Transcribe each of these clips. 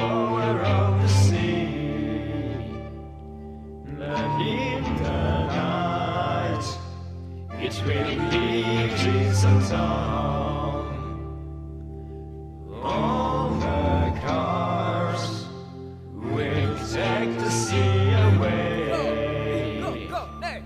power of the sea. Let in the night, it will leave in some town. All the cars will take the sea away. Go, go, hey!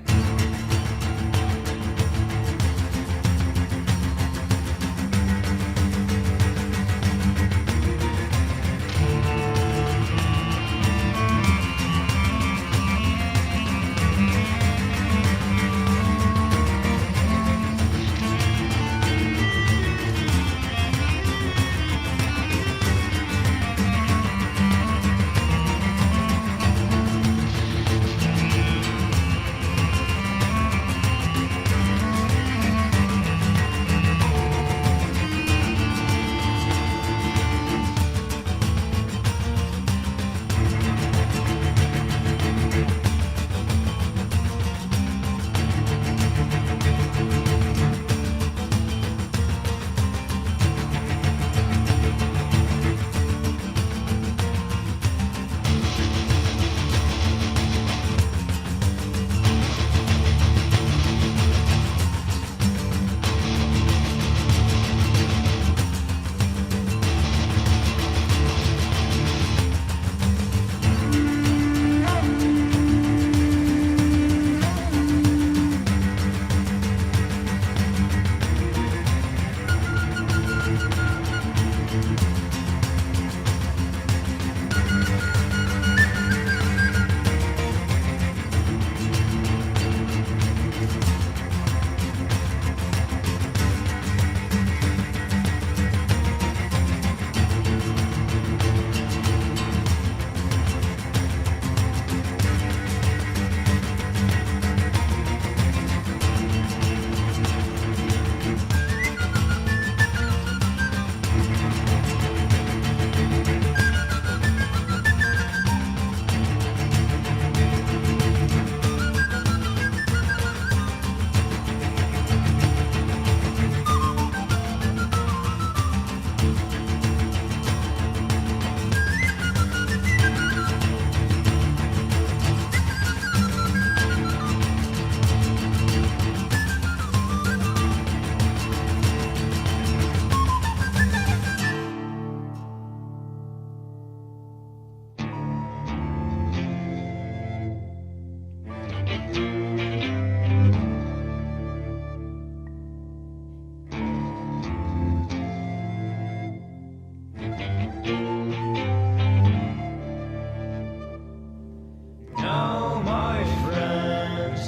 Now, my friends,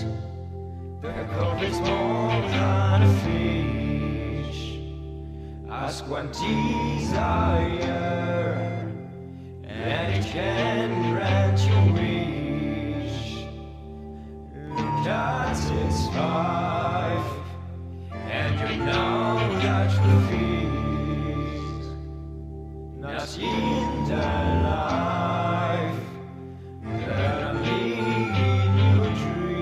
the cold is more than a fish. Ask one desire, and it can grant your wish. Look at its life, and you know that the feet, not in the life that only in your dreams.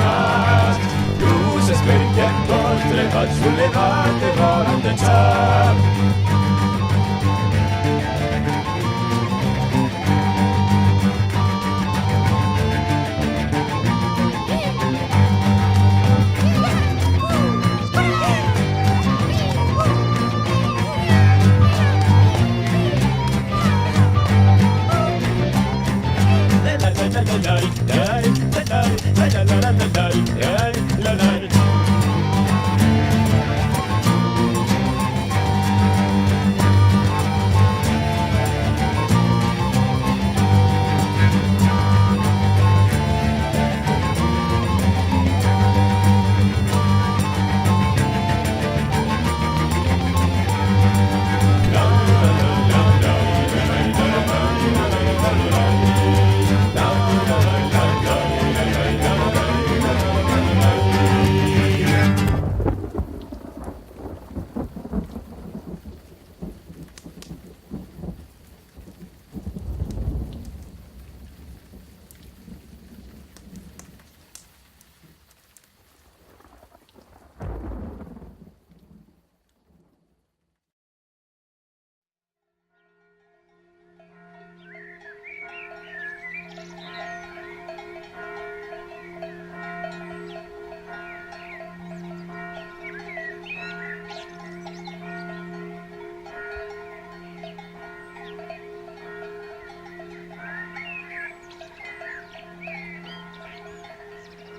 makt. Ljuset spöker porträtt sollevate varande tag.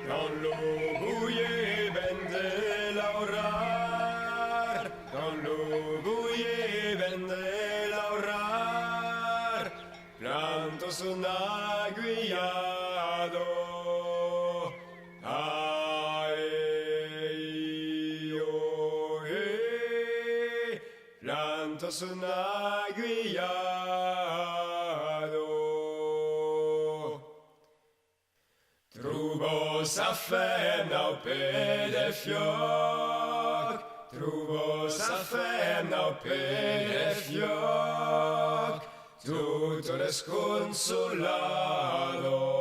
Don Luguye vende laurar, Don Luguye vende laurar, plantos un aguillado, ay, oh, plantos un aguillado. Trubo sa femna uppe del fioc, trubo sa femna uppe del fioc, tutto desconsolado.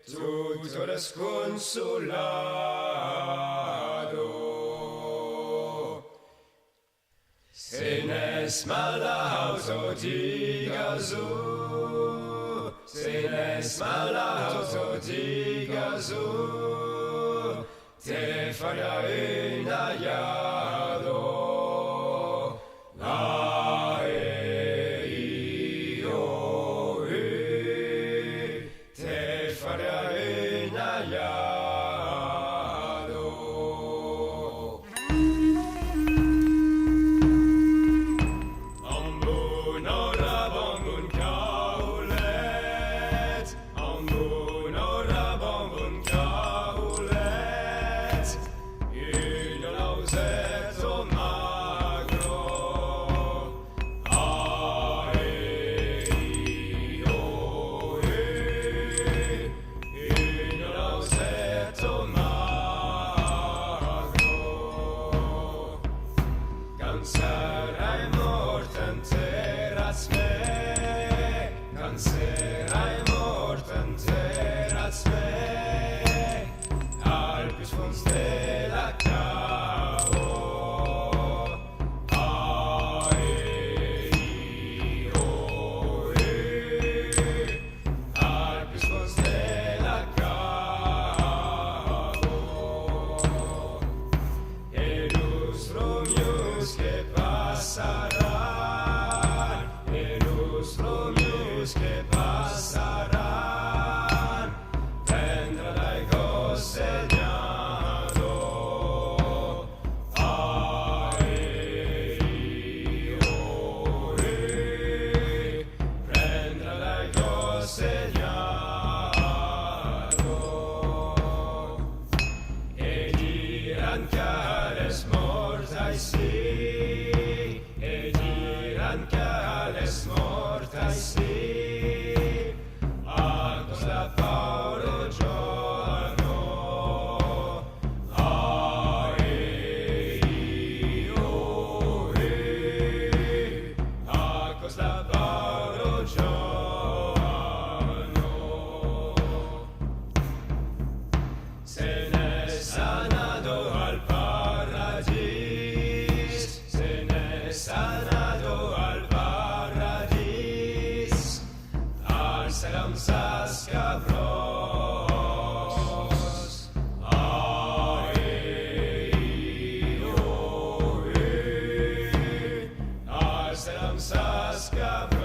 Tutto desconsolado. Se ne smalauto di gazou, se ne smalauto di gazou, te farà un aiado. Te farà un aiado. Cancerai morten terats me, cancerai morten terats me, Alpus von stella cavo, Alpus von stella cavo, que pasarán, en los romios que pasarán. Saskavros. Ae, o, e. Arsenam Saskavros.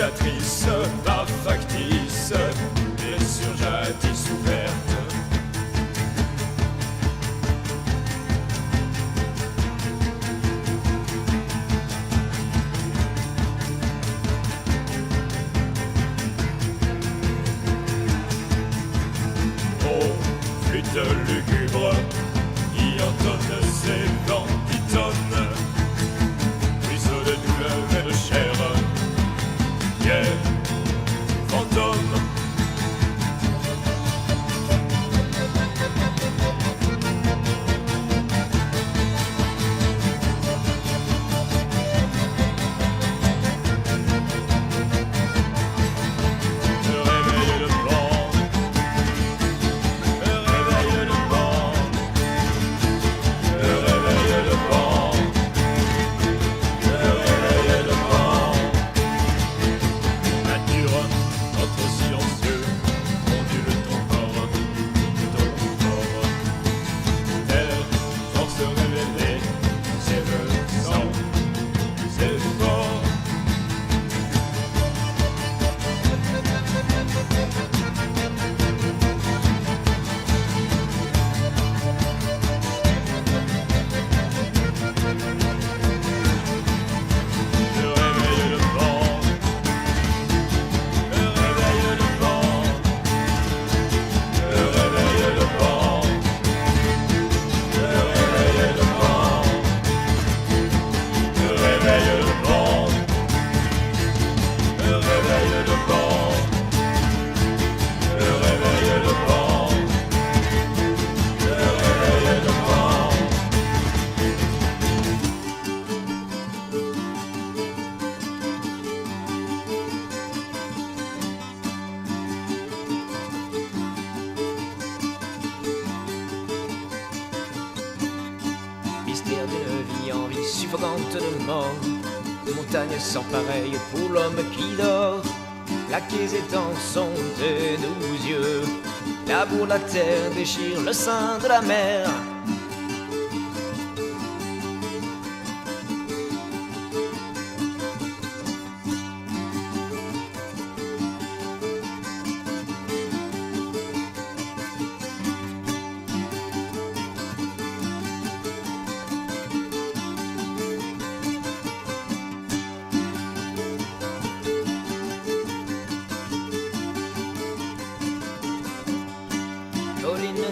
canalisatrice, pas factice, blessure jadis ouverte. Lugubre, qui entonne ses vents qui tonnent, ruisseau de douleur et de chair, guerre, fantôme. suffocante de mort, montagne sans pareil pour l'homme qui dort. Plaqués étant sont tes 12 yeux, là pour la terre déchire le sein de la mer.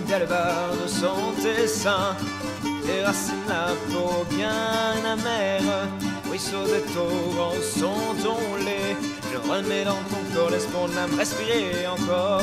D'Albarde sont tes seins, terrassent la peau bien amère. Ruisseaux de torrents sont ton lait, je remets dans ton corps l'espoir de l'âme respirer encore.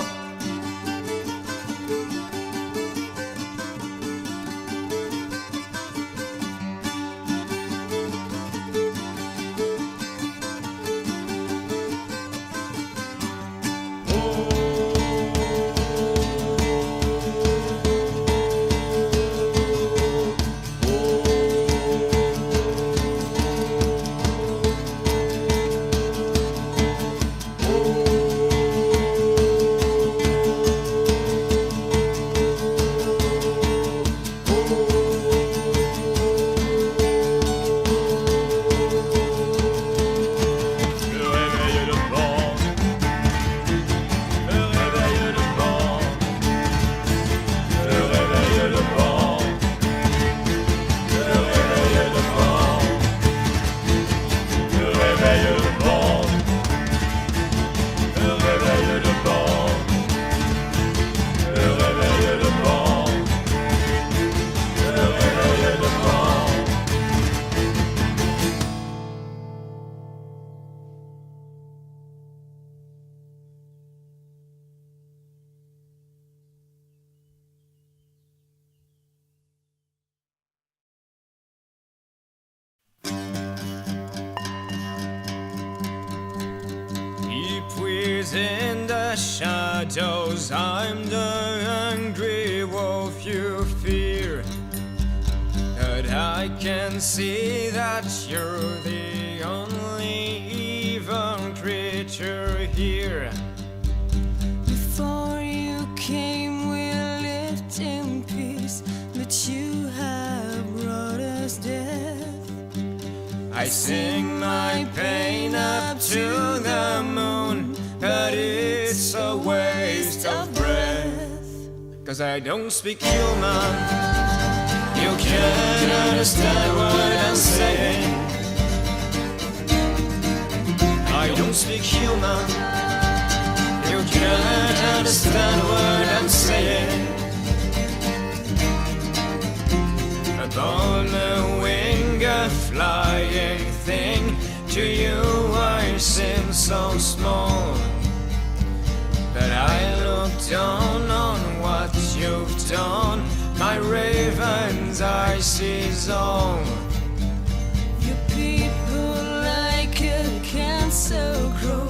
In the shadows, I'm the hungry wolf you fear. But I can see that you're the only evil creature here. Before you came, we lived in peace, but you have brought us death. I sing my pain up to the moon, but it's a waste of breath. 'Cause I don't speak human. You can't understand what I'm saying. I don't speak human. You can't understand what I'm saying. Upon a wing, a flying thing, to you I seem so small. But I look down on what you've done. My raven's eyes is all. You people like a cancer grow,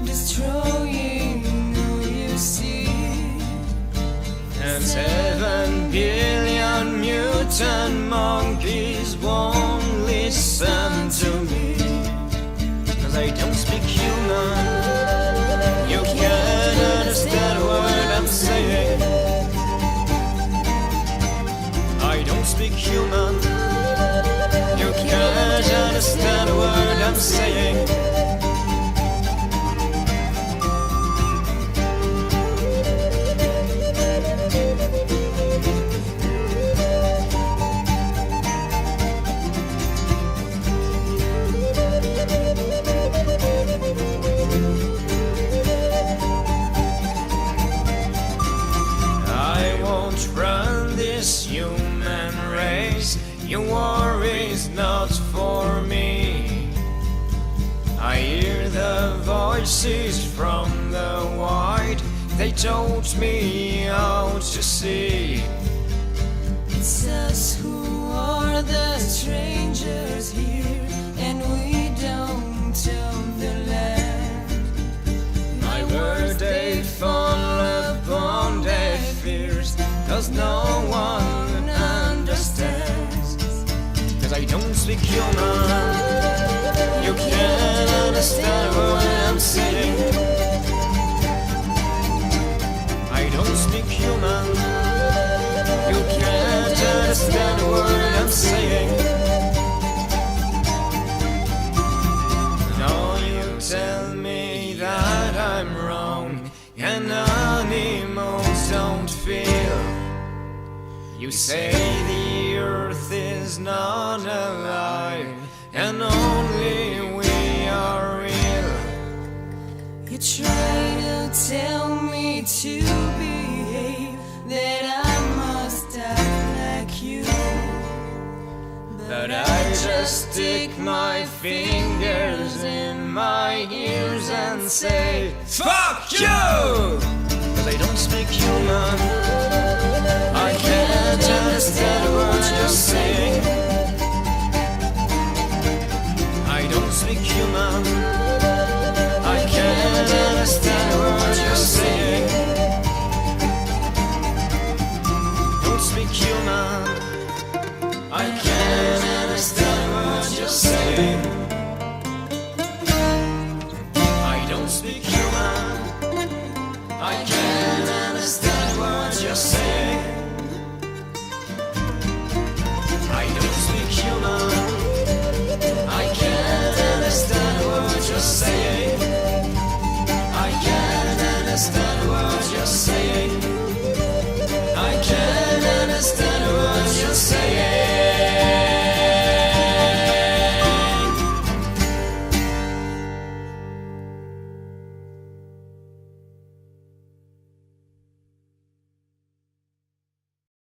destroying who you see. And 7 billion mutant monkeys won't listen to me. 'Cause I don't speak human. You can't understand what I'm saying. I don't speak human. You can't understand what I'm saying. Run this human race. Your war is not for me. I hear the voices from the wide. They told me how to see. It's us who are the strangers here, and we don't own the land. My word they fall upon deaf ears, 'cause no one understands. 'Cause I don't speak human. You can't understand what I'm saying. I don't speak human. You can't understand what I'm saying. No, you tell me that I'm wrong, and animals don't feel. You say the earth is not alive, and only we are real. You try to tell me to behave, that I must act like you. But I just stick my fingers in my ears and say, fuck you! 'Cause I don't speak human. I can't understand what you're saying.